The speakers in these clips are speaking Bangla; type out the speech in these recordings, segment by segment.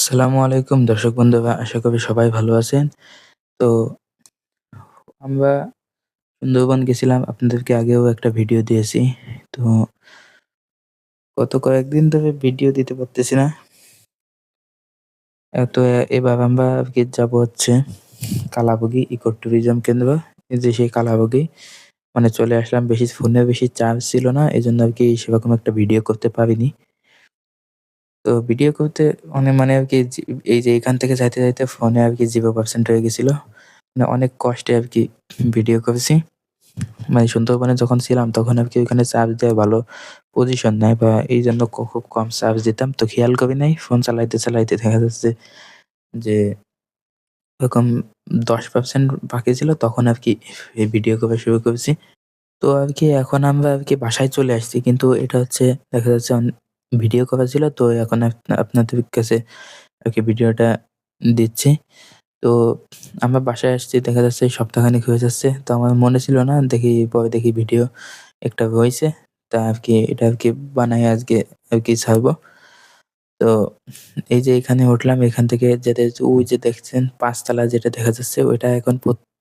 আসসালামু আলাইকুম দর্শক বন্ধুরা, আশা করি সবাই ভালো আছেন। তো আমরা সুন্দরবন গেছিলাম, আপনাদেরকে আগেও একটা ভিডিও দিয়েছি। তো গত কয়েকদিন ধরে ভিডিও দিতে পারতেছি না। এবার আমরা আরকি যাবো হচ্ছে কালাবগি ইকো ট্যুরিজম কেন্দ্র। এই যে সেই কালাবগি মানে চলে আসলাম। ফোনে বেশি চার্জ ছিল না। এজন্য আরকি সেরকম একটা ভিডিও করতে পারিনি। তো ভিডিও করতে মানে আরকি এই যে এখান থেকে যাইতে ফোনে আরকি 0% হয়ে গেছিল। মানে অনেক কষ্টে আরকি ভিডিও করেছি। মানে সুন্দরবনে যখন ছিলাম তখন আরকি ওইখানে চার্জ দেওয়ার ভালো পজিশন নাই বা এইজন্য খুব কম চার্জ দিতাম। তো খেয়াল করি নাই। ফোন চালাইতে দেখা যাচ্ছে যে ওরকম 10% বাকি ছিল, তখন আরকি এই ভিডিও করা শুরু করেছি। তো আরকি এখন আমরা আরকি বাসায় চলে আসছি। কিন্তু এটা হচ্ছে দেখা যাচ্ছে ভিডিও করা ছিল, তো এখন আপনাদের কাছে আরকি ভিডিওটা দিচ্ছি। তো আমরা বাসায় আসছি, দেখা যাচ্ছে সপ্তাহখানেক হয়ে যাচ্ছে। তো আমার মনে ছিল না। পরে দেখি ভিডিও একটা হইছে। তা আরকি এটা আরকি বানায় আজকে আরকি ছাড়বো। তো এই যে এখানে উঠলাম, এখান থেকে যেতে ওই যে দেখছেন ৫ তলা যেটা দেখা যাচ্ছে ওইটা এখন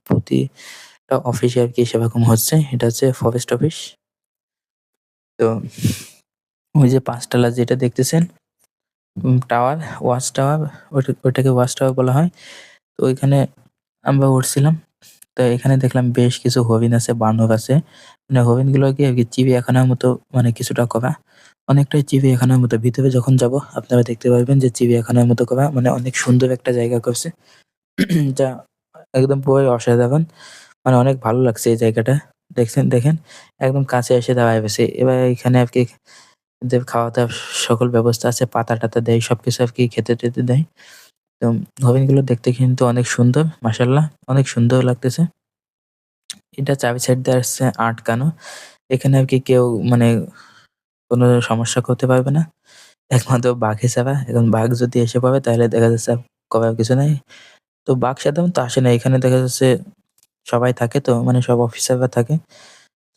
প্রতিটা অফিসে আরকি সেরকম হচ্ছে। এটা হচ্ছে ফরেস্ট অফিস। তো ওই যে ৫ তলা যেটা দেখতেছেন টাওয়ার, ওয়াচ টাওয়ার, ওইটাকে ওয়াচ টাওয়ার বলা হয়। তো ওইখানে আমরা উঠছিলাম। তো এখানে দেখলাম বেশ কিছু হরিণ আছে, বানর আছে। মানে হরিণগুলোকে আরকি চিড়িয়াখানার মতো মানে কিছুটা করা। অনেকটাই চিড়িয়াখানার মতো। ভিতরে যখন যাবো আপনারা দেখতে পারবেন যে চিড়িয়াখানার মতো করা। মানে অনেক সুন্দর একটা জায়গা করছে। যা একদম পুরাই অসাধারণ। মানে অনেক ভালো লাগছে এই জায়গাটা। দেখেন একদম কাছে এসে দাঁড়ায় গেছে। এবার এখানে আরকি এদের খাওয়া-দাওয়ার সকল ব্যবস্থা আছে। পাতা-টাতা দেয়, সবকিছু আরকি খেতে-টেতে দেয়। তো হরিণগুলো দেখতে কিন্তু অনেক সুন্দর। মাশাআল্লাহ অনেক সুন্দর লাগতেছে। এটা চারি সাইড দিয়ে আসছে আটকানো। এখানে আরকি কেউ মানে কোন সমস্যা করতে পারবে না। একমাত্র বাঘে ছাড়া। এখন বাঘ যদি এসে পড়ে তাহলে দেখা যাচ্ছে আর করার কিছু নাই। তো বাঘ সাধারণত আসে না। এখানে দেখা যাচ্ছে সবাই থাকে, তো মানে সব অফিসাররা থাকে।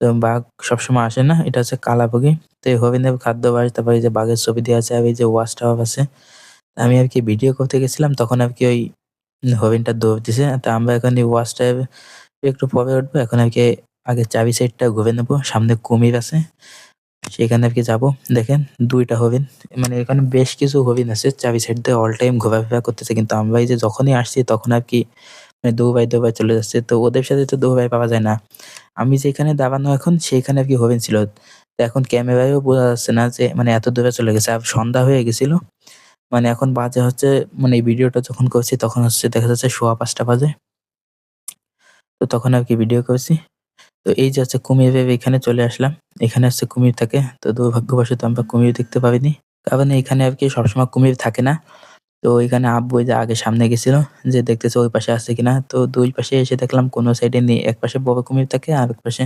তো বাঘ সবসময় আসে না। এটা হচ্ছে কালাবগি। তো এই হরিণের খাদ্যাভ্যাস, তারপরে এই যে বাঘের ছবি দেয়া আছে, আর এই যে ওয়াচ টাওয়ার আছে। আমি আরকি ভিডিও করতে গেছিলাম তখন আরকি ওই হরিণটা দৌড় দিছে। তো আমরা এখন এই ওয়াচ টাওয়ার একটু পরে উঠবো। এখন আরকি আগে চাবি সাইডটা ঘুরে নেবো। সামনে কুমির আছে। সেখানে আরকি যাবো। দেখেন ২ টা হরিণ। মানে এখানে বেশ কিছু হরিণ আছে। চারি সাইড দিয়ে অল টাইম ঘোরাফেরা করতেছে। কিন্তু আমরা এই যে যখনই আসছি তখন আরকি মানে দৌড়ায় চলে যাচ্ছে। তো ওদের সাথে তো দৌড়ায় পাওয়া যায় না। আমি যেখানে দাঁড়ানো এখন সেইখানে আরকি হরিণ ছিল। তো এখন ক্যামেরায়ও বোঝা যাচ্ছে না যে মানে এত দূরে চলে গেছে। আর সন্ধ্যা হয়ে গেছিল। মানে এখন বাজে হচ্ছে, মানে এই ভিডিওটা যখন করছি তখন হচ্ছে দেখা যাচ্ছে ৫:৩০ বাজে। তো তখন আরকি ভিডিও করছি। তো এই যে হচ্ছে কুমিরের এখানে চলে আসলাম। এখানে হচ্ছে কুমির থাকে। তো দুর্ভাগ্যবশত আমরা কুমির দেখতে পারিনি। কারণ এখানে আরকি সবসময় কুমির থাকে না। তো এখানে আব্বু ওই যে আগে সামনে গেছিল যে দেখতেছে ওই পাশে আছে কিনা। তো ২ পাশে এসে দেখলাম কোন সাইডে নেই। একপাশে বড় কুমির থাকে, আরেক পাশে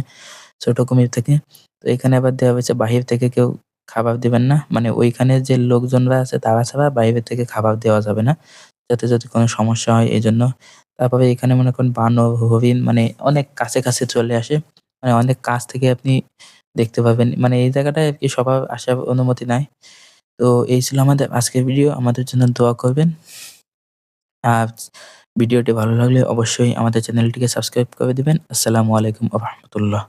ছোট কুমির থাকে। তো এখানে আবার দেওয়া হয়েছে বাহির থেকে কেউ খাবার দিবেন না। মানে ওইখানে যে লোকজনরা আছে তারা ছাড়া বাইরে থেকে খাবার দেওয়া যাবে না। যাতে যদি কোনো সমস্যা হয় এজন্য। তারপরে এখানে মনে করেন বানর, হরিণ মানে অনেক কাছে চলে আসে। মানে অনেক কাছ থেকে আপনি দেখতে পাবেন। মানে এই জায়গাটায় আরকি সবার আসার অনুমতি নাই। তো এই ছিল আমাদের আজকের ভিডিও। আমাদের জন্য দোয়া করবেন। আর ভিডিওটি ভালো লাগলে অবশ্যই আমাদের চ্যানেলটিকে সাবস্ক্রাইব করে দিবেন। আসসালামু আলাইকুম ওয়া রাহমাতুল্লাহ।